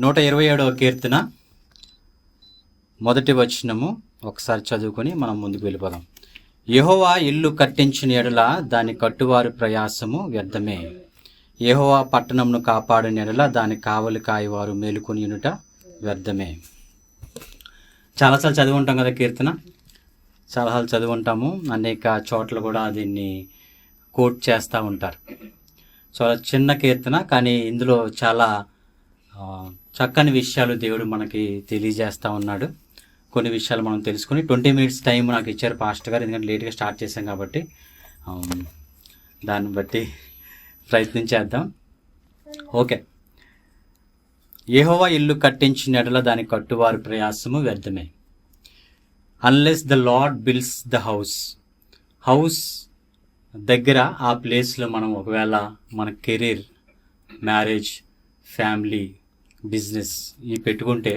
127వ కీర్తన మొదటి వచనము ఒకసారి చదువుకొని మనం ముందుకు వెళ్ళిపోదాం. యెహోవా ఇల్లు కట్టించిన ఎడల దాని కట్టువారి ప్రయాసము వ్యర్థమే. యెహోవా పట్టణమును కాపాడిన ఎడల దాని కావలి కాయవారు మేలుకొని యునుట వ్యర్థమే. చాలాసార్లు చదివి ఉంటాం కదా కీర్తన, చాలాసార్లు చదివి ఉంటాము. అనేక చోట్ల కూడా దీన్ని కోట్ చేస్తూ ఉంటారు. చాలా చిన్న కీర్తన, కానీ ఇందులో చాలా చక్కని విషయాలు దేవుడు మనకి తెలియజేస్తూ ఉన్నాడు. కొన్ని విషయాలు మనం తెలుసుకుని 20 minutes టైం నాకు ఇచ్చారు పాస్టర్ గారు, ఎందుకంటే లేట్గా స్టార్ట్ చేశాం కాబట్టి దాన్ని బట్టి ప్రయత్నం చేద్దాం. ఓకే. యెహోవా ఇల్లు కట్టించిన ఎడల దాని కట్టువారి ప్రయాసము వ్యర్థమే. Unless the lord builds the house దగ్గర ఆ ప్లేస్లో మనం ఒకవేళ మన కెరీర్, మ్యారేజ్, ఫ్యామిలీ, బిజినెస్ ఇవి పెట్టుకుంటే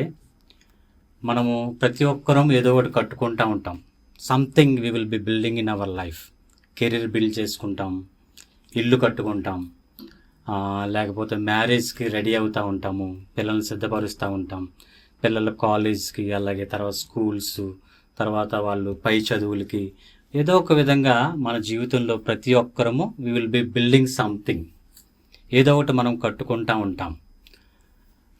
మనము ప్రతి ఒక్కరం ఏదో ఒకటి కట్టుకుంటూ ఉంటాం. Something we will be building in our life. Career build చేసుకుంటాం, ఇల్లు కట్టుకుంటాం, లేకపోతే మ్యారేజ్కి రెడీ అవుతూ ఉంటాము, పిల్లల్ని సిద్ధపరుస్తూ ఉంటాం, పిల్లల కాలేజ్కి, అలాగే తర్వాత స్కూల్స్, తర్వాత వాళ్ళు పై చదువులకి, ఏదో ఒక విధంగా మన జీవితంలో ప్రతి ఒక్కరము we will be building something. ఏదో ఒకటి మనం కట్టుకుంటూ ఉంటాం.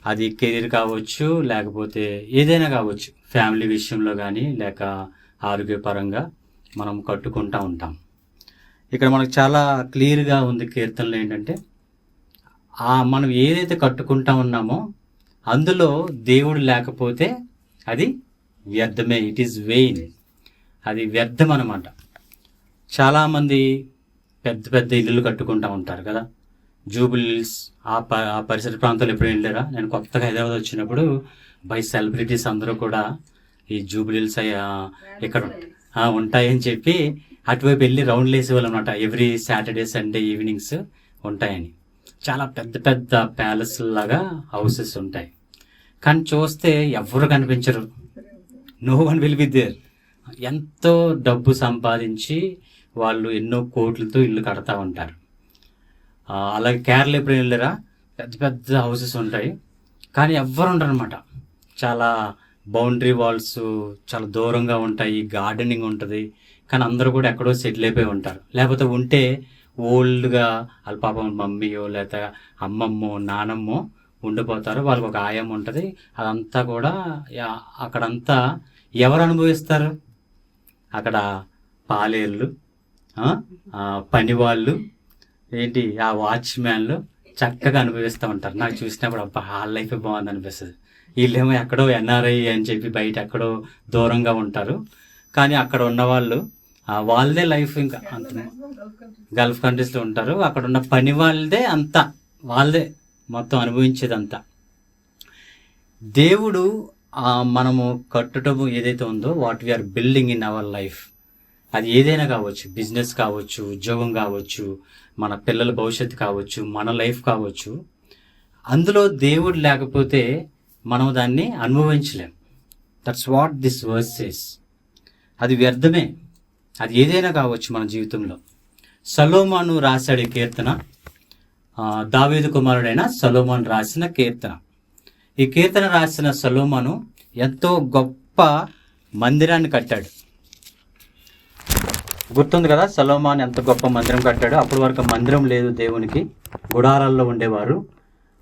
అది కెరీర్ కావచ్చు, లేకపోతే ఏదైనా కావచ్చు, ఫ్యామిలీ విషయంలో కానీ లేక ఆరోగ్యపరంగా మనం కట్టుకుంటూ ఉంటాం. ఇక్కడ మనకు చాలా క్లియర్గా ఉంది కీర్తనలో ఏంటంటే మనం ఏదైతే కట్టుకుంటా ఉన్నామో అందులో దేవుడు లేకపోతే అది వ్యర్థమే. It is vain. అది వ్యర్థం అన్నమాట. చాలామంది పెద్ద పెద్ద ఇల్లులు కట్టుకుంటూ ఉంటారు కదా, జూబిలీస్ ఆ పరిసర ప్రాంతాలు ఎప్పుడు వెళ్ళారా? నేను కొత్తగా హైదరాబాద్ వచ్చినప్పుడు బై సెలబ్రిటీస్ అందరూ కూడా ఈ జూబిలీస్ ఇక్కడ ఉంటాయని చెప్పి అటువైపు వెళ్ళి రౌండ్లు వేసేవాళ్ళు అనమాట. ఎవ్రీ సాటర్డే సండే ఈవినింగ్స్ ఉంటాయని. చాలా పెద్ద పెద్ద ప్యాలెస్ లాగా హౌసెస్ ఉంటాయి, కానీ చూస్తే ఎవరు కనిపించరు. No one will be there. ఎంతో డబ్బు సంపాదించి వాళ్ళు ఎన్నో కోట్లతో ఇల్లు కడతా ఉంటారు. అలాగే కేరళ ఎప్పుడు వెళ్ళారా? పెద్ద పెద్ద హౌసెస్ ఉంటాయి, కానీ ఎవ్వరు ఉండరు అనమాట. చాలా బౌండరీ వాల్స్ చాలా దూరంగా ఉంటాయి, గార్డెనింగ్ ఉంటుంది, కానీ అందరూ కూడా ఎక్కడో సెటిల్ అయిపోయి ఉంటారు. లేకపోతే ఉంటే ఓల్డ్గా వాళ్ళ పాపం మమ్మీయో లేకపోతే అమ్మమ్మో నానమ్మో ఉండిపోతారు. వాళ్ళకి ఒక ఆయం ఉంటుంది. అదంతా కూడా అక్కడంతా ఎవరు అనుభవిస్తారు? అక్కడ పాలేర్లు, పనివాళ్ళు, ఏంటి ఆ వాచ్మ్యాన్లు చక్కగా అనుభవిస్తూ ఉంటారు. నాకు చూసినప్పుడు అబ్బా వాళ్ళ లైఫ్ బాగుంది అనిపిస్తుంది. వీళ్ళేమో ఎక్కడో ఎన్ఆర్ఐ అని చెప్పి బయట ఎక్కడో దూరంగా ఉంటారు, కానీ అక్కడ ఉన్నవాళ్ళు వాళ్ళదే లైఫ్ ఇంకా అంత గల్ఫ్ కంట్రీస్లో ఉంటారు. అక్కడ ఉన్న పని వాళ్ళదే అంతా, వాళ్ళదే మొత్తం అనుభవించేదంతా. దేవుడు మనము కట్టడము ఏదైతే ఉందో what we are building in our life, అది ఏదైనా కావచ్చు, బిజినెస్ కావచ్చు, ఉద్యోగం కావచ్చు, మన పిల్లల భవిష్యత్తు కావచ్చు, మన లైఫ్ కావచ్చు, అందులో దేవుడు లేకపోతే మనం దాన్ని అనుభవించలేం. That's what this verse says. అది వ్యర్థమే. అది ఏదైనా కావచ్చు మన జీవితంలో. సొలొమోను రాశాడు ఈ కీర్తన. దావీదు కుమారుడైన సొలొమోను రాసిన కీర్తన. ఈ కీర్తన రాసిన సొలొమోను ఎంతో గొప్ప మందిరాన్ని కట్టాడు. గుర్తుంది కదా, సొలొమోను ఎంత గొప్ప మందిరం కట్టాడు. అప్పటి వరకు మందిరం లేదు దేవునికి, గుడారాల్లో ఉండేవారు.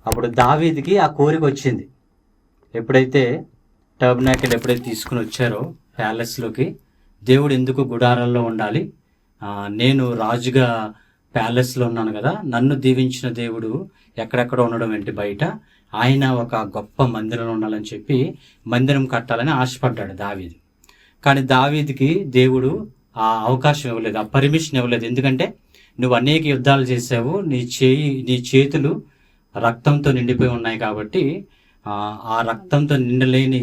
అప్పుడు దావీదుకి ఆ కోరిక వచ్చింది. ఎప్పుడైతే టర్బనాకిల్ ఎప్పుడైతే తీసుకుని వచ్చారో ప్యాలెస్లోకి, దేవుడు ఎందుకు గుడారాల్లో ఉండాలి, నేను రాజుగా ప్యాలెస్లో ఉన్నాను కదా, నన్ను దీవించిన దేవుడు ఎక్కడెక్కడ ఉండడం ఏంటి బయట, ఆయన ఒక గొప్ప మందిరంలో ఉండాలని చెప్పి మందిరం కట్టాలని ఆశపడ్డాడు దావీదు. కానీ దావీదుకి దేవుడు ఆ అవకాశం ఇవ్వలేదు, ఆ పర్మిషన్ ఇవ్వలేదు. ఎందుకంటే నువ్వు అనేక యుద్ధాలు చేసావు, నీ చేతులు రక్తంతో నిండిపోయి ఉన్నాయి కాబట్టి ఆ రక్తంతో నిండలేని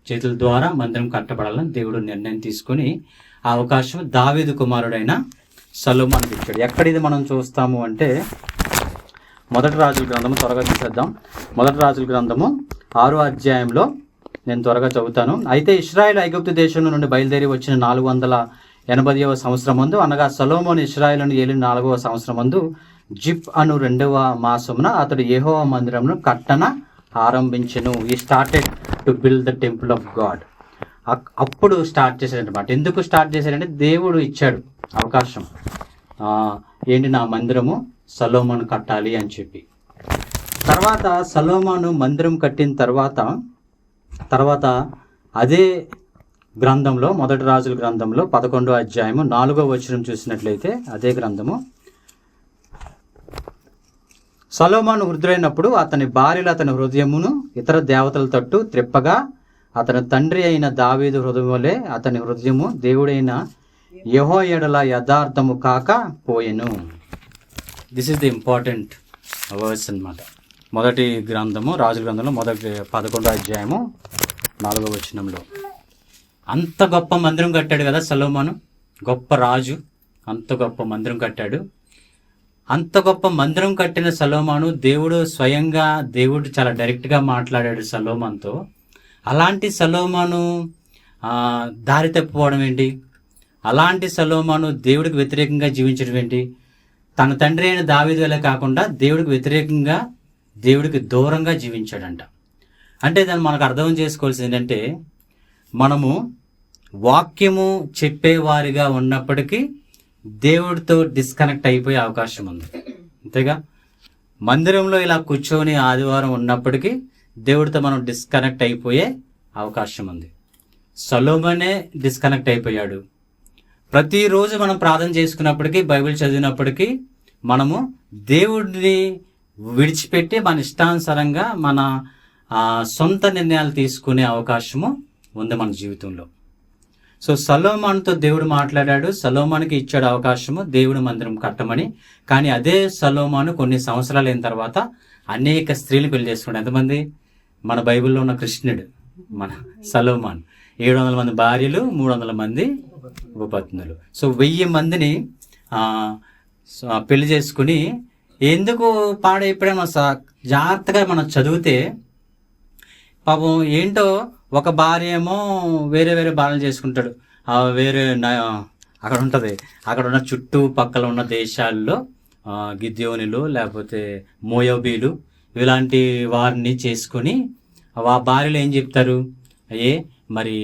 చేతుల ద్వారా మందిరం కట్టబడాలని దేవుడు నిర్ణయం తీసుకొని ఆ అవకాశం దావీదు కుమారుడైన సొలొమోనుకి ఇచ్చాడు. ఎక్కడ ఇది మనం చూస్తాము అంటే మొదటి రాజుల గ్రంథము, త్వరగా తీసేద్దాం. మొదటి రాజుల గ్రంథము 6వ అధ్యాయంలో నేను త్వరగా చదువుతాను. అయితే ఇశ్రాయేలు ఐగుప్తు దేశం నుండి బయలుదేరి వచ్చిన 480వ సంవత్సరం మందు, అనగా సొలొమోను ఇశ్రాయేలును ఏలిన 4వ సంవత్సరం మందు, జిప్ అను 2వ మాసమున అతడు యెహోవా మందిరమును కట్టన ఆరంభించెను. ఈ started to build the temple of God. అప్పుడు స్టార్ట్ చేశాడనమాట. ఎందుకు స్టార్ట్ చేశాడంటే దేవుడు ఇచ్చాడు అవకాశం. ఏంటి, నా మందిరము సొలొమోను కట్టాలి అని చెప్పి. తర్వాత సొలొమోను మందిరం కట్టిన తర్వాత అదే గ్రంథంలో, మొదటి రాజుల గ్రంథంలో 11వ అధ్యాయము 4వ వచనం చూసినట్లయితే, అదే గ్రంథము, సొలొమోను వృద్ధుడైనప్పుడు అతని భార్యలు అతని హృదయమును ఇతర దేవతల తట్టు త్రిప్పగా అతని తండ్రి అయిన దావీదు హృదయం వలె అతని హృదయము దేవుడైన యెహోవా యెడల యథార్థము కాక పోయెను. This is the important verse అన్నమాట. మొదటి గ్రంథము, రాజుల గ్రంథంలో మొదటి 11వ అధ్యాయము 4వ వచనంలో. అంత గొప్ప మందిరం కట్టాడు కదా సొలొమోను, గొప్ప రాజు, అంత గొప్ప మందిరం కట్టాడు. అంత గొప్ప మందిరం కట్టిన సొలొమోను దేవుడు చాలా డైరెక్ట్గా మాట్లాడాడు సొలొమోనుతో. అలాంటి సొలొమోను దారి తప్పిపోవడం ఏంటి? అలాంటి సొలొమోను దేవుడికి వ్యతిరేకంగా జీవించడం ఏంటి? తన తండ్రి అయిన దావీదు వలె కాకుండా దేవుడికి వ్యతిరేకంగా, దేవుడికి దూరంగా జీవించాడంట. అంటే దాన్ని మనకు అర్థం చేసుకోవాల్సింది ఏంటంటే, మనము వాక్యము చెప్పేవారిగా ఉన్నప్పటికీ దేవుడితో డిస్కనెక్ట్ అయిపోయే అవకాశం ఉంది. అంతేగా, మందిరంలో ఇలా కూర్చొని ఆదివారం ఉన్నప్పటికీ దేవుడితో మనం డిస్కనెక్ట్ అయిపోయే అవకాశం ఉంది. సొలొమోనే డిస్కనెక్ట్ అయిపోయాడు. ప్రతిరోజు మనం ప్రార్థన చేసుకున్నప్పటికీ, బైబిల్ చదివినప్పటికీ మనము దేవుడిని విడిచిపెట్టి మన ఇష్టానుసారంగా మన సొంత నిర్ణయాలు తీసుకునే అవకాశము ఉంది మన జీవితంలో. సో సొలొమోనుతో దేవుడు మాట్లాడాడు, సొలొమోనుకి ఇచ్చాడు అవకాశము దేవుడి మందిరం కట్టమని. కానీ అదే సొలొమోను కొన్ని సంవత్సరాలు అయిన తర్వాత అనేక స్త్రీలు పెళ్లి చేసుకున్నాడు. ఎంతమంది? మన బైబిల్లో ఉన్న కృష్ణుడు, మన సొలొమోను 700 మంది భార్యలు, 300 మంది ఉపపత్నులు. సో 1000 మందిని పెళ్లి చేసుకుని, ఎందుకు పాడైపోయినా జాగ్రత్తగా మనం చదివితే పాపం ఏంటో, ఒక భార్య ఏమో వేరే భార్యలు చేసుకుంటాడు. అక్కడ ఉంటుంది, అక్కడ ఉన్న చుట్టుపక్కల ఉన్న దేశాల్లో గిద్యోనులు లేకపోతే మోయాబీలు ఇలాంటి వారిని చేసుకొని ఆ భార్యలు ఏం చెప్తారు, మరి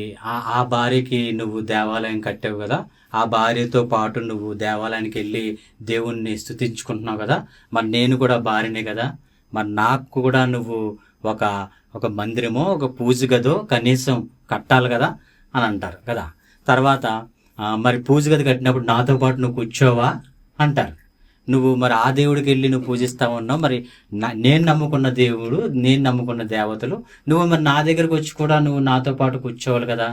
ఆ భార్యకి నువ్వు దేవాలయం కట్టావు కదా, ఆ భార్యతో పాటు నువ్వు దేవాలయానికి వెళ్ళి దేవుణ్ణి స్తుతించుకుంటున్నావు కదా, మరి నేను కూడా భార్యనే కదా, మరి నాకు కూడా నువ్వు ఒక మందిరమో ఒక పూజ గదో కనీసం కట్టాలి కదా అని అంటారు కదా. తర్వాత మరి పూజ గది కట్టినప్పుడు నాతో పాటు నువ్వు కూర్చోవా అంటారు. నువ్వు మరి ఆ దేవుడికి వెళ్ళి నువ్వు పూజిస్తా ఉన్నావు, మరి నేను నమ్ముకున్న దేవుడు, నేను నమ్ముకున్న దేవతలు, నువ్వు మరి నా దగ్గరకు వచ్చి కూడా నువ్వు నాతో పాటు కూర్చోవాలి కదా.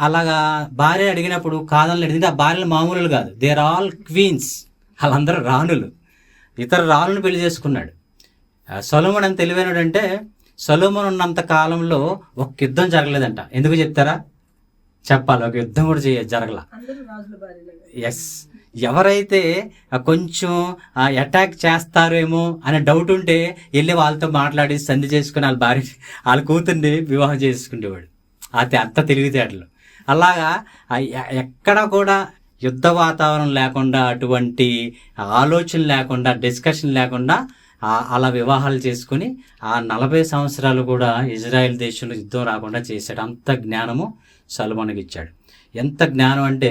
అలాగా భార్య అడిగినప్పుడు కాదని అడిగింది. ఆ భార్యలు మామూలు కాదు, దే ఆర్ ఆల్ క్వీన్స్, వాళ్ళందరూ రాణులు. ఇతర రాణులను పెళ్లి చేసుకున్నాడు. సొలొమోను ఎంత తెలివైనడంటే, సొలొమోను ఉన్నంత కాలంలో ఒక యుద్ధం జరగలేదంట. ఎందుకు చెప్తారా? చెప్పాలి, ఒక యుద్ధం కూడా జరగల. ఎస్, ఎవరైతే కొంచెం అటాక్ చేస్తారేమో అనే డౌట్ ఉంటే వెళ్ళి వాళ్ళతో మాట్లాడి సంధి చేసుకుని వాళ్ళ కూతుర్ని వివాహం చేసుకునేవాడు. అంత తెలివితేటలు. అలాగా ఎక్కడ కూడా యుద్ధ వాతావరణం లేకుండా, అటువంటి ఆలోచన లేకుండా, డిస్కషన్ లేకుండా అలా వివాహాలు చేసుకుని 40 సంవత్సరాలు కూడా ఇజ్రాయెల్ దేశంలో యుద్ధం రాకుండా చేశాడు. అంత జ్ఞానము సొలొమోనుకి ఇచ్చాడు. ఎంత జ్ఞానం అంటే,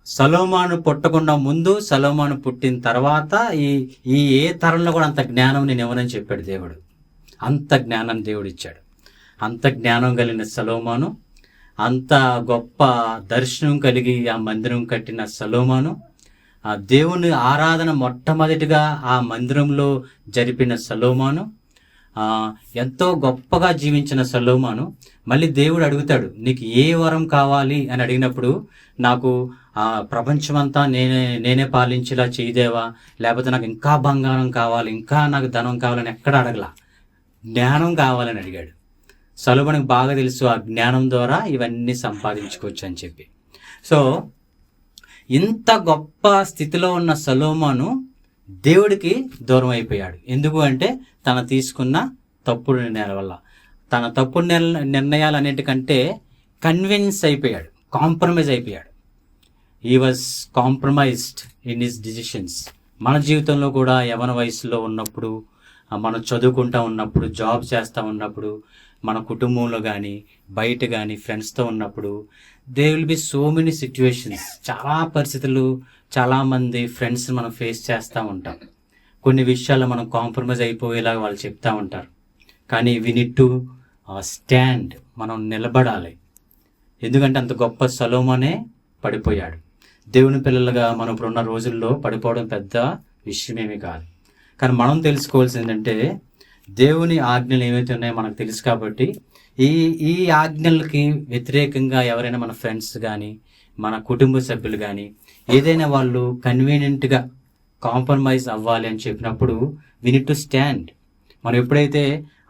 సొలొమోను పుట్టకుండా ముందు, సొలొమోను పుట్టిన తర్వాత ఈ ఏ తరంలో కూడా అంత జ్ఞానం నేను ఇవ్వనని చెప్పాడు దేవుడు. అంత జ్ఞానాన్ని దేవుడు ఇచ్చాడు. అంత జ్ఞానం కలిగిన సొలొమోను, అంత గొప్ప దర్శనం కలిగి ఆ మందిరం కట్టిన సొలొమోను, ఆ దేవుని ఆరాధన మొట్టమొదటిగా ఆ మందిరంలో జరిపిన సొలొమోను, ఎంతో గొప్పగా జీవించిన సొలొమోను. మళ్ళీ దేవుడు అడుగుతాడు, నీకు ఏ వరం కావాలి అని అడిగినప్పుడు, నాకు ప్రపంచమంతా నేనే పాలించేలా చేయదేవా, లేకపోతే నాకు ఇంకా బంగారం కావాలి, ఇంకా నాకు ధనం కావాలని ఎక్కడ అడగలా, జ్ఞానం కావాలని అడిగాడు. సొలొమోనుకి బాగా తెలుసు ఆ జ్ఞానం ద్వారా ఇవన్నీ సంపాదించుకోవచ్చు అని చెప్పి. సో ఇంత గొప్ప స్థితిలో ఉన్న సొలొమోను దేవుడికి దూరం అయిపోయాడు. ఎందుకు అంటే, తన తీసుకున్న తప్పుడు నిర్ణయాల వల్ల. తన తప్పుడు నిర్ణయాలు అన్నిటికంటే కన్విన్స్ అయిపోయాడు, కాంప్రమైజ్ అయిపోయాడు. He was compromised in his decisions. మన జీవితంలో కూడా యవన వయసులో ఉన్నప్పుడు మనం చదువుకుంటూ ఉన్నప్పుడు, జాబ్ చేస్తూ ఉన్నప్పుడు, మన కుటుంబంలో కానీ బయట కానీ ఫ్రెండ్స్తో ఉన్నప్పుడు they will be so many situations. చాలా పరిస్థితులు, చాలామంది ఫ్రెండ్స్ మనం ఫేస్ చేస్తూ ఉంటాం. కొన్ని విషయాల్లో మనం కాంప్రమైజ్ అయిపోయేలాగా వాళ్ళు చెప్తూ ఉంటారు. కానీ వి నీడ్ టు స్టాండ్, మనం నిలబడాలి. ఎందుకంటే అంత గొప్ప సొలొమోనే పడిపోయాడు. దేవుని పిల్లలుగా మనం ఇప్పుడున్న రోజుల్లో పడిపోవడం పెద్ద విషయమేమీ కాదు. కానీ మనం తెలుసుకోవాల్సింది ఏంటంటే దేవుని ఆజ్ఞలు ఏవైతే ఉన్నాయో మనకు తెలుసు కాబట్టి ఈ ఆజ్ఞలకి వ్యతిరేకంగా ఎవరైనా మన ఫ్రెండ్స్ కానీ మన కుటుంబ సభ్యులు కానీ ఏదైనా వాళ్ళు కన్వీనియంట్గా కాంప్రమైజ్ అవ్వాలి అని చెప్పినప్పుడు వి నీడ్ టు స్టాండ్. మనం ఎప్పుడైతే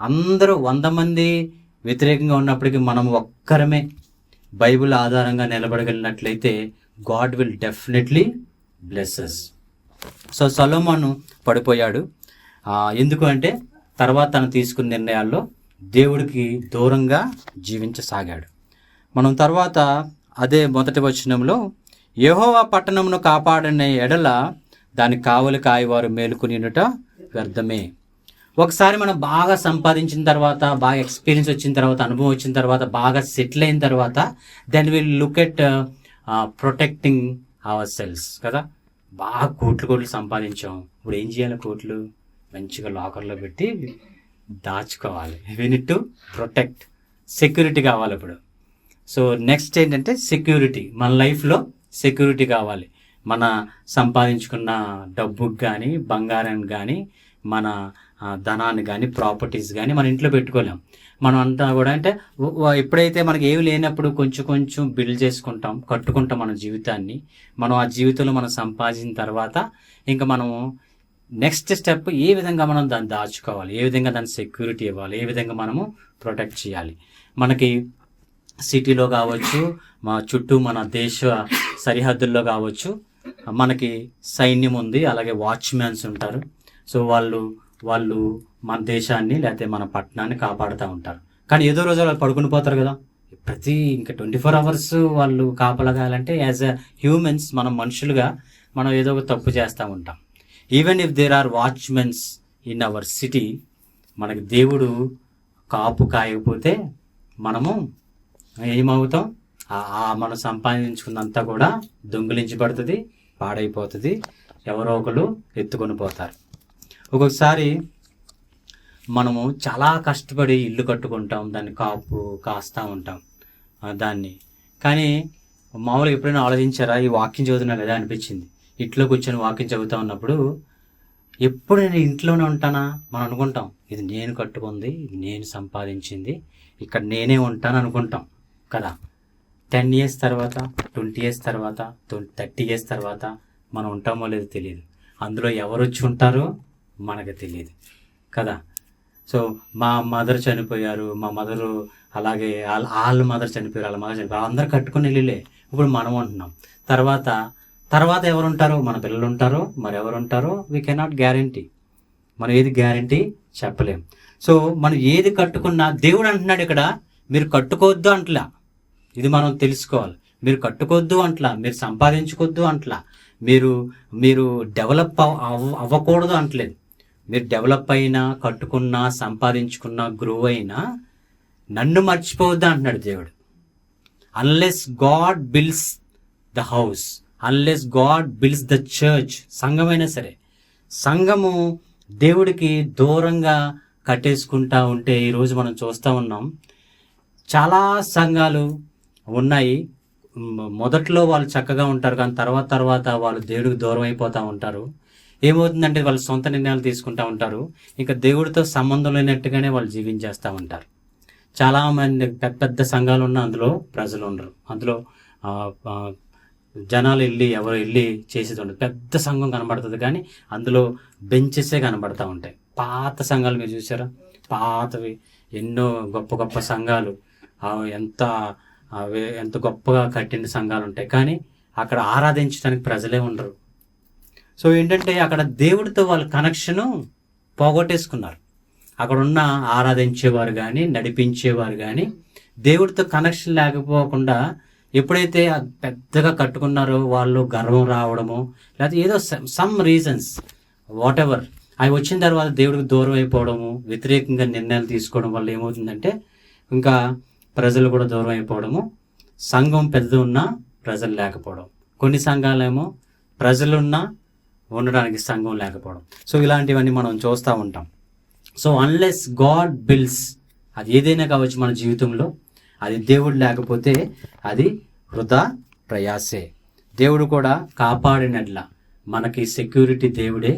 అందరూ 100 మంది వ్యతిరేకంగా ఉన్నప్పటికీ మనం ఒక్కరమే బైబిల్ ఆధారంగా నిలబడగలిగినట్లయితే God will definitely bless us. So సొలొమోను పడిపోయాడు. ఎందుకు అంటే తర్వాత తను తీసుకున్న నిర్ణయాల్లో దేవుడికి దూరంగా జీవించసాగాడు. మనం తర్వాత అదే మొదటి వచనంలో యెహోవా పట్టణమును కాపాడనే ఎడల దాని కావలి కాయవారు మేలుకునిట వ్యర్థమే. ఒకసారి మనం బాగా సంపాదించిన తర్వాత, బాగా ఎక్స్పీరియన్స్ వచ్చిన తర్వాత, అనుభవం వచ్చిన తర్వాత, బాగా సెటిల్ అయిన తర్వాత then will look at protecting our selves కదా. బాగా కోట్లు సంపాదించాం, ఇప్పుడు ఏం చేయాలి? కోట్లు మంచిగా లాకర్లో పెట్టి దాచుకోవాలి. We need to protect, security కావాలి ఇప్పుడు. సో నెక్స్ట్ ఏంటంటే సెక్యూరిటీ, మన లైఫ్లో సెక్యూరిటీ కావాలి. మన సంపాదించుకున్న డబ్బుకి కానీ, బంగారానికి కానీ, మన ధనాన్ని కానీ, ప్రాపర్టీస్ కానీ మన ఇంట్లో పెట్టుకోలేం. మనం అంతా కూడా అంటే ఎప్పుడైతే మనకి ఏమి లేనప్పుడు కొంచెం బిల్డ్ చేసుకుంటాం, కట్టుకుంటాం మన జీవితాన్ని. మనం ఆ జీవితంలో మనం సంపాదించిన తర్వాత ఇంకా మనము నెక్స్ట్ స్టెప్ ఏ విధంగా మనం దాన్ని దాచుకోవాలి, ఏ విధంగా దాన్ని సెక్యూరిటీ ఇవ్వాలి, ఏ విధంగా మనము ప్రొటెక్ట్ చేయాలి. మనకి సిటీలో కావచ్చు, మా చుట్టూ మన దేశ సరిహద్దుల్లో కావచ్చు, మనకి సైన్యం ఉంది, అలాగే వాచ్మ్యాన్స్ ఉంటారు. సో వాళ్ళు మన దేశాన్ని లేకపోతే మన పట్టణాన్ని కాపాడుతూ ఉంటారు. కానీ ఏదో రోజు వాళ్ళు పడుకుని పోతారు కదా. ఇంకా 24 hours వాళ్ళు కాపలగాలంటే యాజ్ అ హ్యూమన్స్, మనం మనుషులుగా మనం ఏదో ఒక తప్పు చేస్తూ ఉంటాం. Even if there are watchmens in our city, మనకి దేవుడు కాపు కాయకపోతే మనము ఏమవుతాం? మనం సంపాదించుకున్నంతా కూడా దొంగిలించబడుతుంది, పాడైపోతుంది, ఎవరో ఒకరు ఎత్తుకొని పోతారు. ఒక్కొక్కసారి మనము చాలా కష్టపడి ఇల్లు కట్టుకుంటాం, దాన్ని కాపు కాస్తూ ఉంటాం దాన్ని. కానీ మామూలుగా ఎప్పుడైనా ఆలోచించారా? ఈ వాక్యం చదువుతున్నా కదా అనిపించింది. ఇంట్లో కూర్చొని వాక్యం చదువుతూ ఉన్నప్పుడు ఎప్పుడు నేను ఇంట్లోనే ఉంటానా మనం అనుకుంటాం. ఇది నేను కట్టుకుంది, ఇది నేను సంపాదించింది, ఇక్కడ నేనే ఉంటాను అనుకుంటాం కదా. 10 years తర్వాత, 20 years తర్వాత, 30 years తర్వాత మనం ఉంటామో లేదో తెలియదు. అందులో ఎవరు వచ్చి ఉంటారో మనకు తెలియదు కదా. సో మా మదర్ చనిపోయారు, మా మదరు అలాగే వాళ్ళ మదర్ చనిపోయారు, వాళ్ళ మదర్ చనిపోయారు, అందరూ కట్టుకుని వెళ్ళలే. ఇప్పుడు మనం ఉంటున్నాం. తర్వాత ఎవరు ఉంటారో, మన పిల్లలు ఉంటారో, మరి ఎవరు ఉంటారో వీ కెనాట్ గ్యారంటీ. మనం ఏది గ్యారంటీ చెప్పలేం. సో మనం ఏది కట్టుకున్నా దేవుడు అంటున్నాడు ఇక్కడ, మీరు కట్టుకోవద్దు అంటలా. ఇది మనం తెలుసుకోవాలి. మీరు కట్టుకోవద్దు అంటలా, మీరు సంపాదించుకోవద్దు అంటలా, మీరు డెవలప్ అవ్వకూడదు అంటలేదు. మీరు డెవలప్ అయినా, కట్టుకున్నా, సంపాదించుకున్నా, గ్రో అయినా నన్ను మర్చిపోవద్దు అంటున్నాడు దేవుడు. Unless God builds the house, unless God builds the church. సంఘమైనా సరే, సంఘము దేవుడికి దూరంగా కట్టేసుకుంటా ఉంటే ఈరోజు మనం చూస్తూ ఉన్నాం. చాలా సంఘాలు ఉన్నాయి, మొదట్లో వాళ్ళు చక్కగా ఉంటారు, కానీ తర్వాత వాళ్ళు దేవుడికి దూరం అయిపోతూ ఉంటారు. ఏమవుతుందంటే వాళ్ళు సొంత నిర్ణయాలు తీసుకుంటూ ఉంటారు, ఇంకా దేవుడితో సంబంధం లేనట్టుగానే వాళ్ళు జీవించేస్తూ ఉంటారు. చాలామంది పెద్ద సంఘాలు ఉన్న అందులో ప్రజలు ఉండరు, అందులో జనాలు ఎవరు వెళ్ళి చేసేది ఉండదు. పెద్ద సంఘం కనబడుతుంది కానీ అందులో బెంచెసే కనబడుతూ ఉంటాయి. పాత సంఘాలు మీరు చూసారా? పాతవి ఎన్నో గొప్ప సంఘాలు, ఎంత గొప్పగా కట్టిన సంఘాలు ఉంటాయి, కానీ అక్కడ ఆరాధించడానికి ప్రజలే ఉండరు. సో ఏంటంటే అక్కడ దేవుడితో వాళ్ళ కనెక్షను పోగొట్టేసుకున్నారు. అక్కడ ఉన్న ఆరాధించేవారు కానీ, నడిపించేవారు కానీ దేవుడితో కనెక్షన్ లేకపోకుండా ఎప్పుడైతే పెద్దగా కట్టుకున్నారో వాళ్ళు గర్వం రావడము, లేకపోతే ఏదో సమ్ రీజన్స్ వాట్ ఎవర్ అవి వచ్చిన తర్వాత దేవుడికి దూరం అయిపోవడము, వ్యతిరేకంగా నిర్ణయాలు తీసుకోవడం వల్ల ఏమవుతుందంటే ఇంకా ప్రజలు కూడా దూరం అయిపోవడము, సంఘం పెద్ద ఉన్నా ప్రజలు లేకపోవడం, కొన్ని సంఘాలేమో ప్రజలున్నా ఉండడానికి సంఘం లేకపోవడం. సో ఇలాంటివన్నీ మనం చూస్తూ ఉంటాం. సో అన్లెస్ గాడ్ బిల్స్, అది ఏదైనా కావచ్చు మన జీవితంలో, అది దేవుడు లేకపోతే అది వృధా ప్రయాసే. దేవుడు కూడా కాపాడినట్ల మనకి సెక్యూరిటీ దేవుడే.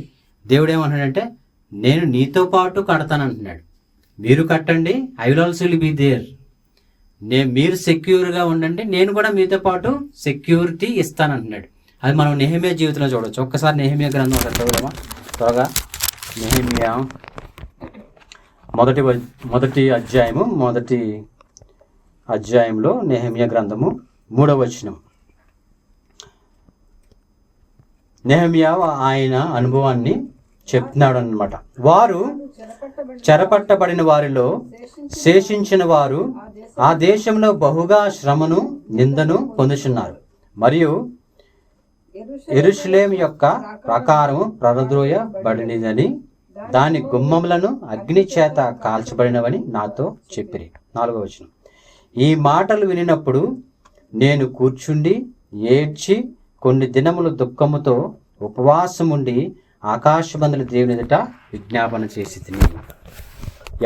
దేవుడు ఏమంటున్నాడంటే నేను నీతో పాటు కడతానంటున్నాడు. మీరు కట్టండి, I will also be there. మీరు సెక్యూర్గా ఉండండి, నేను కూడా మీతో పాటు సెక్యూరిటీ ఇస్తానంటున్నాడు. అది మనం నెహెమియా జీవితంలో చూడవచ్చు. ఒక్కసారి నెహెమియా గ్రంథం ఒకటి చదవడమా త్వరగా. నెహెమియా మొదటి అధ్యాయంలో నెహెమియా గ్రంథము 3వ వచనం. నెహెమియా ఆయన అనుభవాన్ని చెప్తున్నాడు అన్నమాట. వారు చెరపట్టబడిన వారిలో శేషించిన వారు ఆ దేశంలో బహుగా శ్రమను నిందను పొందుచున్నారు, మరియు యెరూషలేము యొక్క ప్రాకారము ప్రద్రోయబడినదని దాని గుమ్మములను అగ్ని చేత కాల్చబడినవని నాతో చెప్పిరి. 4వ వచనం. ఈ మాటలు వినినప్పుడు నేను కూర్చుండి ఏడ్చి కొన్ని దినములు దుఃఖముతో ఉపవాసముండి ఆకాశమందుల దేవుని ఎదుట విజ్ఞాపన చేసి తిని.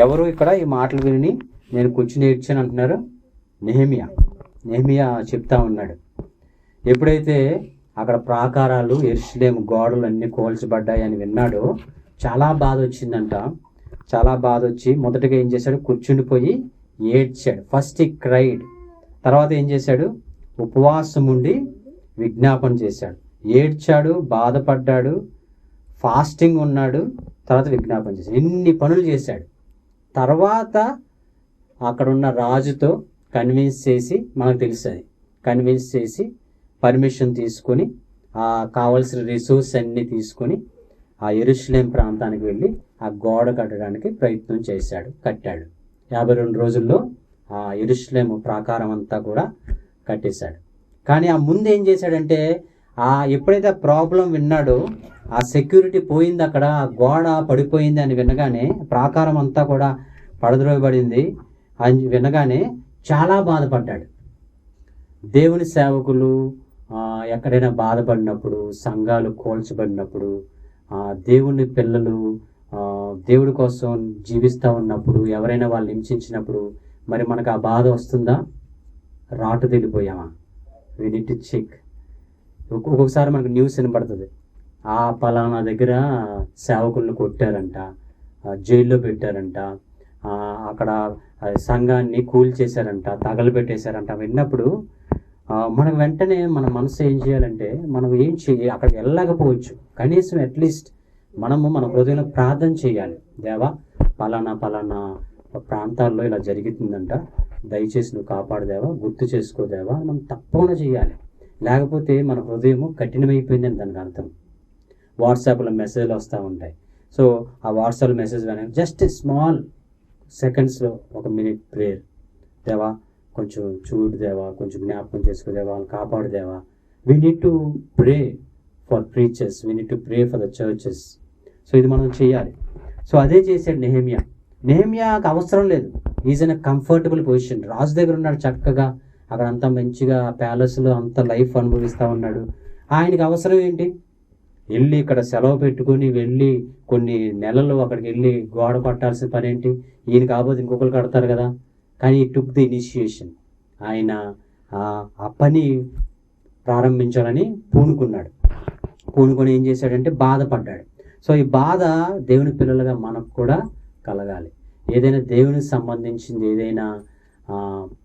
ఎవరు ఇక్కడ ఈ మాటలు విని నేను కూర్చుని ఏడ్చాను అంటున్నారు? నెహెమియా చెప్తా ఉన్నాడు. ఎప్పుడైతే అక్కడ ప్రాకారాలు, యెరూషలేము గోడలు అన్నీ కోల్చబడ్డాయి అని విన్నాడో చాలా బాధ వచ్చిందంట. చాలా బాధ వచ్చి మొదటగా ఏం చేశాడు? కూర్చుండిపోయి ఏడ్చాడు. ఫస్ట్ ఈ క్రైడ్. తర్వాత ఏం చేశాడు? ఉపవాసం ఉండి విజ్ఞాపన చేశాడు. ఏడ్చాడు, బాధపడ్డాడు, ఫాస్టింగ్ ఉన్నాడు, తర్వాత విజ్ఞాపన చేశాడు. ఇన్ని పనులు చేశాడు. తర్వాత అక్కడ ఉన్న రాజుతో కన్విన్స్ చేసి, మనకు తెలుస్తుంది, కన్విన్స్ చేసి పర్మిషన్ తీసుకొని కావలసిన రిసోర్స్ అన్నీ తీసుకొని ఆ యెరూషలేం ప్రాంతానికి వెళ్ళి ఆ గోడ కట్టడానికి ప్రయత్నం చేశాడు, కట్టాడు. 52 రోజుల్లో ఆ యెరూషలేము ప్రాకారం అంతా కూడా కట్టేశాడు. కానీ ఆ ముందు ఏం చేశాడంటే ఎప్పుడైతే ఆ ప్రాబ్లం విన్నాడో, ఆ సెక్యూరిటీ పోయింది, అక్కడ ఆ గోడ పడిపోయింది అని వినగానే, ప్రాకారం అంతా కూడా పడద్రోయబడింది అని వినగానే చాలా బాధపడ్డాడు. దేవుని సేవకులు ఎక్కడైనా బాధపడినప్పుడు, సంఘాలు కోల్చబడినప్పుడు, దేవుని పిల్లలు దేవుడి కోసం జీవిస్తూ ఉన్నప్పుడు, ఎవరైనా వాళ్ళు హింసించినప్పుడు మరి మనకు ఆ బాధ వస్తుందా? రాటు తెలిపోయామా? We need to check. ఒక్కొక్కసారి మనకు న్యూస్ వినపడుతుంది, పలానా దగ్గర సేవకులను కొట్టారంట, జైల్లో పెట్టారంట, అక్కడ సంఘాన్ని కూల్చేశారంట, తగలబెట్టేశారంట. విన్నప్పుడు మనకు వెంటనే మన మనసు ఏం చేయాలంటే, మనం ఏం అక్కడికి వెళ్ళలేకపోవచ్చు, కనీసం అట్లీస్ట్ మనము మన హృదయంలో ప్రార్థన చేయాలి. దేవా, పలానా ప్రాంతాల్లో ఇలా జరుగుతుందంట, దయచేసి నువ్వు కాపాడు దేవా, గుర్తు చేసుకో దేవా, మనం తప్పకుండా చేయాలి. లేకపోతే మన హృదయము కఠినమైపోయిందని దానికి అర్థం. వాట్సాప్లో మెసేజ్లు వస్తూ ఉంటాయి. సో ఆ వాట్సాప్ మెసేజ్ కానీ జస్ట్ స్మాల్ సెకండ్స్లో 1 minute ప్రేయర్, దేవా కొంచెం చూడు దేవా, కొంచెం జ్ఞాపకం చేసుకో దేవా, వాళ్ళని కాపాడు దేవా. We need to pray for preachers, we need to pray for the churches. So ఇది మనం చేయాలి. సో అదే చేశాడు నెహెమియాకి అవసరం లేదు. Is in a comfortable position. రాజు దగ్గర ఉన్నాడు చక్కగా, అక్కడ అంతా మంచిగా ప్యాలెస్లో అంత లైఫ్ అనుభవిస్తూ ఉన్నాడు. ఆయనకి అవసరం ఏంటి? వెళ్ళి ఇక్కడ సెలవు పెట్టుకుని వెళ్ళి కొన్ని నెలలు అక్కడికి వెళ్ళి గోడ కట్టాల్సిన పని ఏంటి? ఈయన కాకపోతే ఇంకొకరు కడతారు కదా. కానీ ఈ టుక్ ది ఇనిషియేషన్. ఆయన ఆ పని ప్రారంభించాలని పూనుకొని ఏం చేశాడంటే బాధపడ్డాడు. సో ఈ బాధ దేవుని పిల్లలుగా మనకు కూడా కలగాలి. ఏదైనా దేవునికి సంబంధించింది ఏదైనా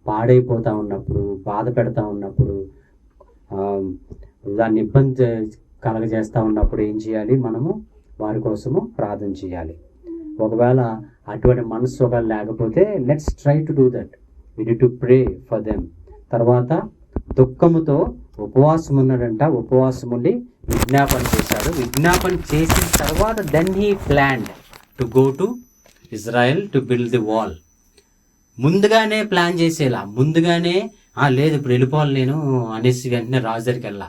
పాడైపోతూ ఉన్నప్పుడు, బాధ పెడతా ఉన్నప్పుడు, దాన్ని ఇబ్బంది కలగజేస్తూ ఉన్నప్పుడు ఏం చేయాలి? మనము వారి కోసము ప్రార్థన చేయాలి. ఒకవేళ అటువంటి మనసు ఒకవేళ లేకపోతే let's try to do that. We need to pray for them. తర్వాత దుఃఖముతో ఉపవాసం ఉన్నాడంట. ఉపవాసం ఉండి విజ్ఞాపన చేశాడు. విజ్ఞాపన చేసిన తర్వాత then he planned to go to Israel to build the wall. ముందుగానే ప్లాన్ చేసేలా, ముందుగానే లేదు ఇప్పుడు వెళ్ళిపోవాలి నేను అనేసి వెంటనే రాజు దగ్గరికి వెళ్ళా.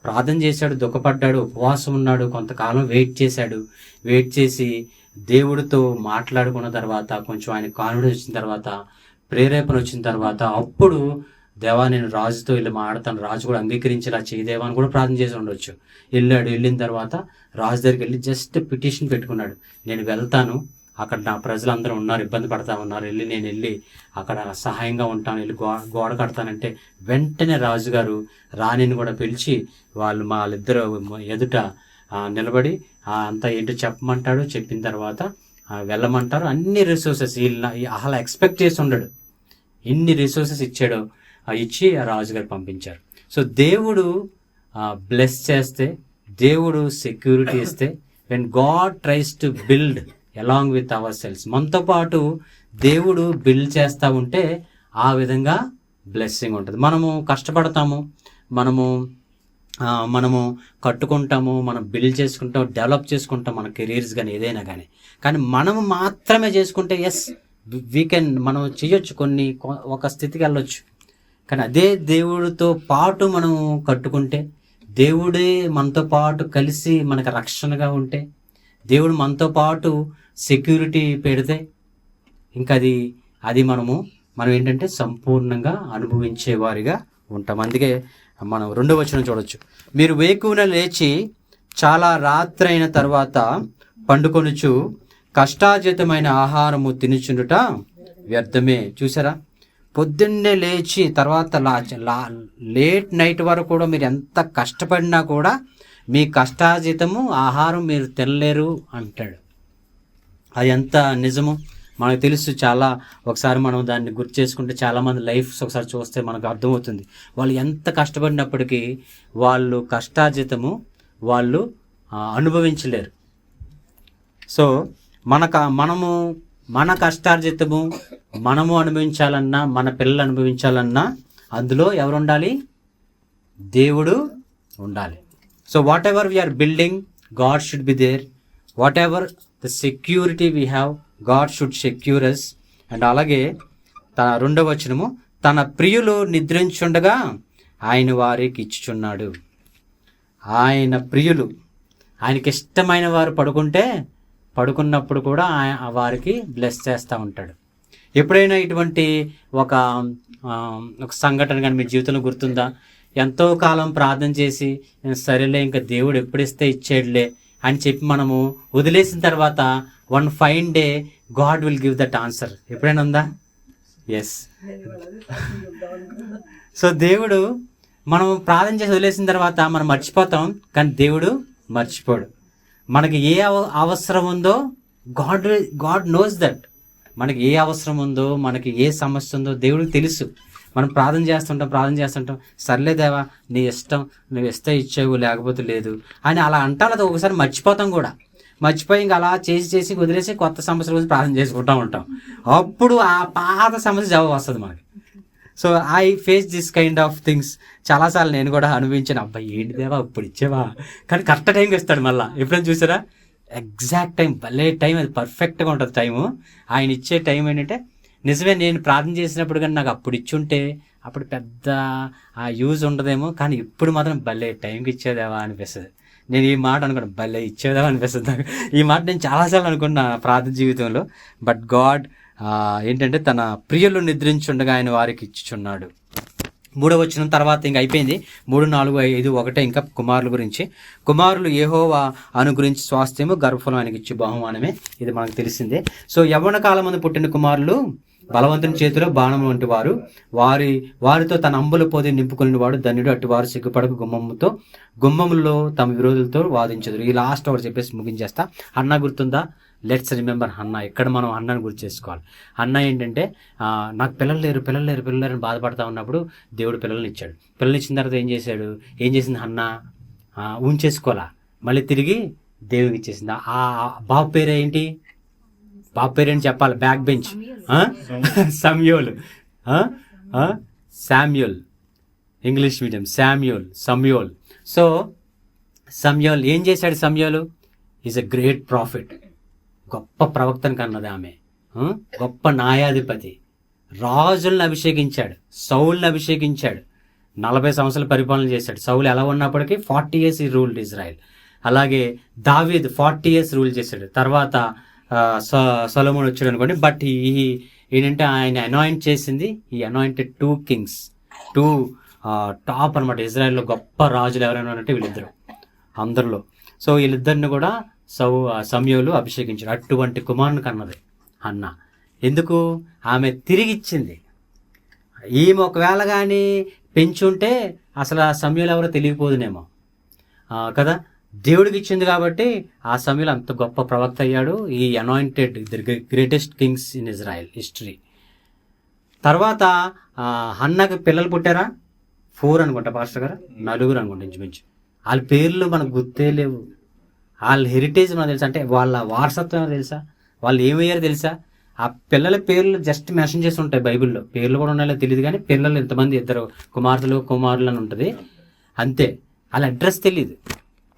ప్రార్థన చేశాడు, దుఃఖపడ్డాడు, ఉపవాసం ఉన్నాడు, కొంతకాలం వెయిట్ చేశాడు. వెయిట్ చేసి దేవుడితో మాట్లాడుకున్న తర్వాత, కొంచెం ఆయన కాన్ఫిడెన్స్ వచ్చిన తర్వాత, ప్రేరేపణ వచ్చిన తర్వాత, అప్పుడు దేవా నేను రాజుతో వెళ్ళి మాట్లాడతాను, రాజు కూడా అంగీకరించేలా చేయదేవా అని కూడా ప్రార్థన చేసి ఉండొచ్చు. వెళ్ళిన తర్వాత రాజు దగ్గరికి వెళ్ళి జస్ట్ పిటిషన్ పెట్టుకున్నాడు, నేను వెళ్తాను, అక్కడ నా ప్రజలందరూ ఉన్నారు, ఇబ్బంది పడతా ఉన్నారు, నేను వెళ్ళి అక్కడ సహాయంగా ఉంటాను, వెళ్ళి గోడ కడతానంటే వెంటనే రాజుగారు రాణిని కూడా పిలిచి వాళ్ళిద్దరు ఎదుట నిలబడి అంతా ఏంటో చెప్పమంటాడు. చెప్పిన తర్వాత వెళ్ళమంటారు. అన్ని రిసోర్సెస్ అలా ఎక్స్పెక్ట్ చేసి ఉండడు, ఎన్ని రిసోర్సెస్ ఇచ్చాడో ఇచ్చి ఆ రాజుగారు పంపించారు. సో దేవుడు బ్లెస్ చేస్తే, దేవుడు సెక్యూరిటీ ఇస్తే, when God tries to build along with our selves, మనతో పాటు దేవుడు బిల్డ్ చేస్తూ ఉంటే ఆ విధంగా బ్లెస్సింగ్ ఉంటుంది. మనము కష్టపడతాము, మనము కట్టుకుంటాము, మనం బిల్డ్ చేసుకుంటాం, డెవలప్ చేసుకుంటాం మన కెరీర్స్ కానీ ఏదైనా కానీ మనము మాత్రమే చేసుకుంటే ఎస్ మనం చేయొచ్చు, ఒక స్థితికి వెళ్ళొచ్చు. కానీ అదే దేవుడితో పాటు మనం కట్టుకుంటే, దేవుడే మనతో పాటు కలిసి మనకు రక్షణగా ఉంటే, దేవుడు మనతో పాటు సెక్యూరిటీ పెడితే ఇంకా అది మనం ఏంటంటే సంపూర్ణంగా అనుభవించే వారిగా ఉంటాం. అందుకే మనం 2వ వచనం చూడొచ్చు. మీరు వేకువన లేచి చాలా రాత్రి అయిన తర్వాత పండుకొనుచు కష్టార్జితమైన ఆహారము తినుచుండుట వ్యర్థమే. చూసారా, పొద్దున్నే లేచి తర్వాత లేట్ నైట్ వరకు కూడా మీరు ఎంత కష్టపడినా కూడా మీ కష్టార్జితము ఆహారం మీరు తినలేరు అంటాడు. అది ఎంత నిజము మనకు తెలుసు. ఒకసారి మనం దాన్ని గుర్తు చేసుకుంటే చాలామంది లైఫ్స్ ఒకసారి చూస్తే మనకు అర్థమవుతుంది. వాళ్ళు ఎంత కష్టపడినప్పటికీ వాళ్ళు కష్టార్జితము వాళ్ళు అనుభవించలేరు. సో మన కష్టార్జితము మనము అనుభవించాలన్నా, మన పిల్లలు అనుభవించాలన్నా అందులో ఎవరు ఉండాలి? దేవుడు ఉండాలి. So whatever we are building, God should be there. Whatever the security we have, God should secure us. And అలాగే 2వ వచనము, తన ప్రియులు నిద్రించుండగా ఆయన వారికి ఇచ్చుచున్నాడు. ఆయన ప్రియులు, ఆయనకి ఇష్టమైన వారు పడుకున్నప్పుడు కూడా వారికి బ్లెస్ చేస్తూ ఉంటాడు. ఎప్పుడైనా ఇటువంటి ఒక సంఘటన కానీ మీ జీవితంలో గుర్తుందా? ఎంతో కాలం ప్రార్థన చేసి సరేలే ఇంకా దేవుడు ఎప్పుడిస్తే ఇచ్చేడులే అని చెప్పి మనము వదిలేసిన తర్వాత one fine day God will give that answer. ఎప్పుడైనా ఉందా? ఎస్. సో దేవుడు, మనం ప్రార్థన చేసి వదిలేసిన తర్వాత మనం మర్చిపోతాం, కానీ దేవుడు మర్చిపోడు. మనకి ఏ అవసరం ఉందో గాడ్ నోస్ దట్. మనకి ఏ అవసరం ఉందో, మనకి ఏ సమస్య ఉందో దేవుడికి తెలుసు. మనం ప్రార్థన చేస్తుంటాం, సర్లే దేవా నీ ఇష్టం, నువ్వు ఇస్తే ఇచ్చేవు లేకపోతే లేదు అని అలా అంటాను. అది ఒకసారి మర్చిపోతాం కూడా. మర్చిపోయి ఇంకా అలా చేసి వదిలేసి కొత్త సమస్యల గురించి ప్రార్థన చేసుకుంటూ ఉంటాం. అప్పుడు ఆ పాత సమస్య జవాబు వస్తుంది మనకి. So I face this kind of things చాలాసార్లు నేను కూడా అనుభవించాను. అబ్బాయి ఏంటి దేవా ఇప్పుడు ఇచ్చేవా, కానీ కరెక్ట్ టైంకి ఇస్తాడు మళ్ళీ. ఎప్పుడైనా చూసారా? ఎగ్జాక్ట్ టైం, భలే టైం, అది పర్ఫెక్ట్గా ఉంటుంది టైము. ఆయన ఇచ్చే టైం ఏంటంటే నిజమే. నేను ప్రార్థన చేసినప్పుడు కానీ నాకు అప్పుడు ఇచ్చుంటే అప్పుడు పెద్ద యూజ్ ఉండదేమో, కానీ ఇప్పుడు మాత్రం భలే టైంకి ఇచ్చేదేవా అనిపిస్తుంది. నేను ఈ మాట అనుకున్నాను, భలే ఇచ్చేదేవా అనిపిస్తుంది నాకు. ఈ మాట నేను చాలాసార్లు అనుకున్నా ప్రార్థన జీవితంలో. బట్ గాడ్ ఏంటంటే తన ప్రియులు నిద్రించుండగా ఆయన వారికి ఇచ్చుచున్నాడు. 3వ వచనం తర్వాత ఇంక అయిపోయింది. 3, 4, 5 ఒకటే ఇంకా కుమారుల గురించి. కుమారులు యెహోవా అనుగురించి స్వాస్థ్యము, గర్భఫలం ఆయనకి ఇచ్చే బహుమానమే. ఇది మనకు తెలిసిందే. సో యవ్వన కాలం ముందు పుట్టిన కుమారులు బలవంతుని చేతిలో బాణం వంటి వారు, వారితో తన అంబుల పోది నింపుకుని వాడు ధన్యుడు. అటువారు సిగ్గుపడకు గుమ్మములో తమ విరోధులతో వాదించదురు. ఈ లాస్ట్ ఒకటి చెప్పేసి ముగించేస్తా. అన్న గుర్తుందా? Let's remember Hannah. ఇక్కడ మనం హన్నాను గుర్తు చేసుకోవాలి. హన్నా ఏంటంటే నాకు పిల్లలు లేరు అని బాధపడతా ఉన్నప్పుడు దేవుడు పిల్లల్ని ఇచ్చాడు. పిల్లల్ని ఇచ్చిన తర్వాత ఏం చేసింది హన్నా? ఉంచేసుకోవాలా, మళ్ళీ తిరిగి దేవుడికి ఇచ్చేసింది. ఆ బాబు పేరేంటి? బాబు పేరేంటి చెప్పాలి? Back bench Samuel, English medium Samuel. So Samuel ఏం చేశాడు? Samuel is a great prophet. గొప్ప ప్రవక్తను కన్నది ఆమె. గొప్ప న్యాయాధిపతి. రాజులను అభిషేకించాడు, సౌల్ని అభిషేకించాడు. 40 సంవత్సరాలు పరిపాలన చేశాడు. సౌలు ఎలా ఉన్నప్పటికీ 40 years ఈ రూల్డ్ ఇజ్రాయెల్. అలాగే దావీద్ 40 years రూల్ చేశాడు. తర్వాత సొలొమోన్ వచ్చాడు అనుకోండి. బట్ ఏంటంటే ఆయన అనాయింట్ చేసింది, ఈ అనాయింటెడ్ 2 kings, 2 టాప్ అనమాట. ఇజ్రాయెల్లో గొప్ప రాజులు ఎవరైనా అంటే వీళ్ళిద్దరు అందరిలో. సో వీళ్ళిద్దరిని కూడా సమూయేలు అభిషేకించాడు. అటువంటి కుమారుని కన్నది హన్నా. ఎందుకు? ఆమె తిరిగి ఇచ్చింది. ఈమె ఒకవేళ కానీ పెంచుంటే అసలు ఆ సమూయేలు ఎవరో తెలియకపోదునేమో కదా. దేవుడికి ఇచ్చింది కాబట్టి ఆ సమయంలో అంత గొప్ప ప్రవక్త అయ్యాడు. ఈ anointed greatest Kings in Israel history. తర్వాత హన్నాకి పిల్లలు పుట్టారా? 4 అనుకుంటా పాస్టర్ గారు, 4 అనుకుంటా ఇంచుమించు. వాళ్ళ పేర్లు మనకు గుర్తే లేవు. వాళ్ళ హెరిటేజ్ మనకు తెలుసా? అంటే వాళ్ళ వారసత్వం తెలుసా? వాళ్ళు ఏమయ్యారో తెలుసా? ఆ పిల్లల పేర్లు జస్ట్ మెన్షన్ చేసి ఉంటాయి బైబిల్లో. పేర్లు కూడా ఉన్నాయో తెలియదు, కానీ పిల్లలు ఎంతమంది, 2 కుమారులు అని ఉంటుంది అంతే. వాళ్ళ అడ్రస్ తెలియదు.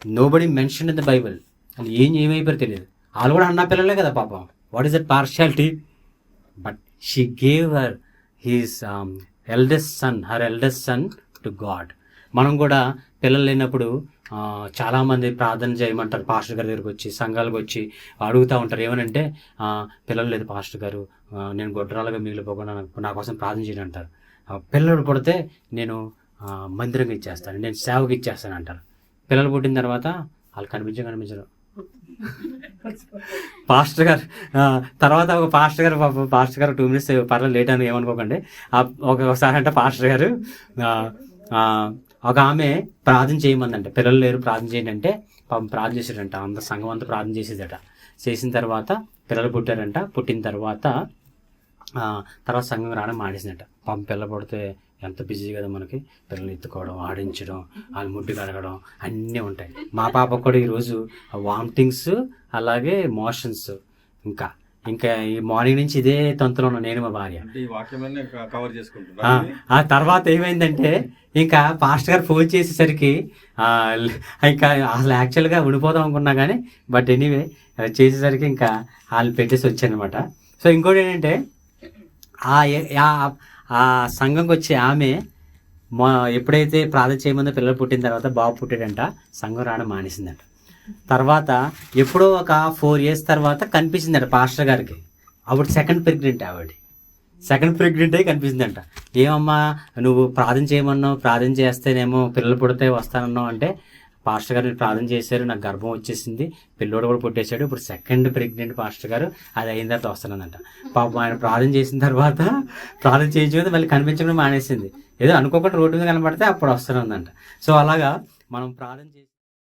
Nobody mention in the Bible. వాళ్ళు ఏమైపోయారో తెలియదు. వాళ్ళు కూడా అన్న పిల్లలే కదా పాపం. What is that partiality? But she gave her he's eldest sun to God. మనం కూడా పిల్లలు లేనప్పుడు చాలామంది ప్రార్థన చేయమంటారు పాస్టర్ గారి దగ్గరికి వచ్చి, సంఘాలకు వచ్చి అడుగుతూ ఉంటారు. ఏమనంటే పిల్లలు లేదు పాస్టర్ గారు, నేను గొడ్రాలుగా మిగిలిపోకుండా నా కోసం ప్రార్థన చేయని అంటారు. పిల్లలు పుడితే నేను మందిరంగా ఇచ్చేస్తాను, నేను సేవకి ఇచ్చేస్తాను అంటారు. పిల్లలు పుట్టిన తర్వాత వాళ్ళు కనిపించరు. పాస్టర్ గారు తర్వాత ఒక పాస్టర్ గారు 2 minutes పర్లేదు లేట్ అని ఏమనుకోకండి. ఒకసారి అంటే పాస్టర్ గారు ఒక ఆమె ప్రార్థన చేయమందంట. పిల్లలు లేరు ప్రార్థన చేయండి అంటే పాపం ప్రార్థన చేసాడంట. అందరు సంఘం అంతా ప్రార్థన చేసేదట. చేసిన తర్వాత పిల్లలు పుట్టారంట. పుట్టిన తర్వాత సంఘం రావడం మానేసిందట. పాపం పిల్లలు పుడితే ఎంత బిజీ కదా మనకి, పిల్లల్ని ఎత్తుకోవడం, ఆడించడం, వాళ్ళు ముడ్డు కడగడం అన్నీ ఉంటాయి. మా పాప కూడా ఈరోజు వామిటింగ్స్, అలాగే మోషన్స్, ఇంకా ఈ మార్నింగ్ నుంచి ఇదే తంతులో ఉన్నా నేను, మా భార్య. ఆ తర్వాత ఏమైందంటే ఇంకా పాస్టర్ గారు ఫోన్ చేసేసరికి ఇంకా అసలు యాక్చువల్గా ఉండిపోదాం అనుకున్నా కానీ, బట్ ఎనీవే చేసేసరికి ఇంకా వాళ్ళు పెట్టేసి వచ్చారనమాట. సో ఇంకోటి ఏంటంటే ఆ సంఘంకి వచ్చే ఆమె ఎప్పుడైతే ప్రార్థన చేయమందో పిల్లలు పుట్టిన తర్వాత బాబు పుట్టాడంట, సంఘం రావడం మానేసిందంట. తర్వాత ఎప్పుడో ఒక 4 years తర్వాత కనిపించిందంట పాస్టర్ గారికి. అప్పుడు సెకండ్ ప్రెగ్నెంట్ అయ్యి కనిపించిందంట. ఏమమ్మా నువ్వు ప్రార్థన చేయమన్నావు, ప్రార్థన చేస్తేనేమో పిల్లలు పుడితే వస్తానన్నావు అంటే, పాస్టర్ గారు ప్రార్థన చేశారు, నాకు గర్భం వచ్చేసింది, పిల్లోడు కూడా పుట్టేశాడు, ఇప్పుడు సెకండ్ ప్రెగ్నెంట్ పాస్టర్ గారు, అది అయిన తర్వాత వస్తానంట. పాపం ఆయన ప్రార్థన చేసిన తర్వాత ప్రార్థన చేయించుకుంటే మళ్ళీ కనిపించడం మానేసింది. ఏదో అనుకోకుండా రోడ్డు మీద కనబడితే అప్పుడు వస్తానందంట. సో అలాగా మనం ప్రార్థన చేసి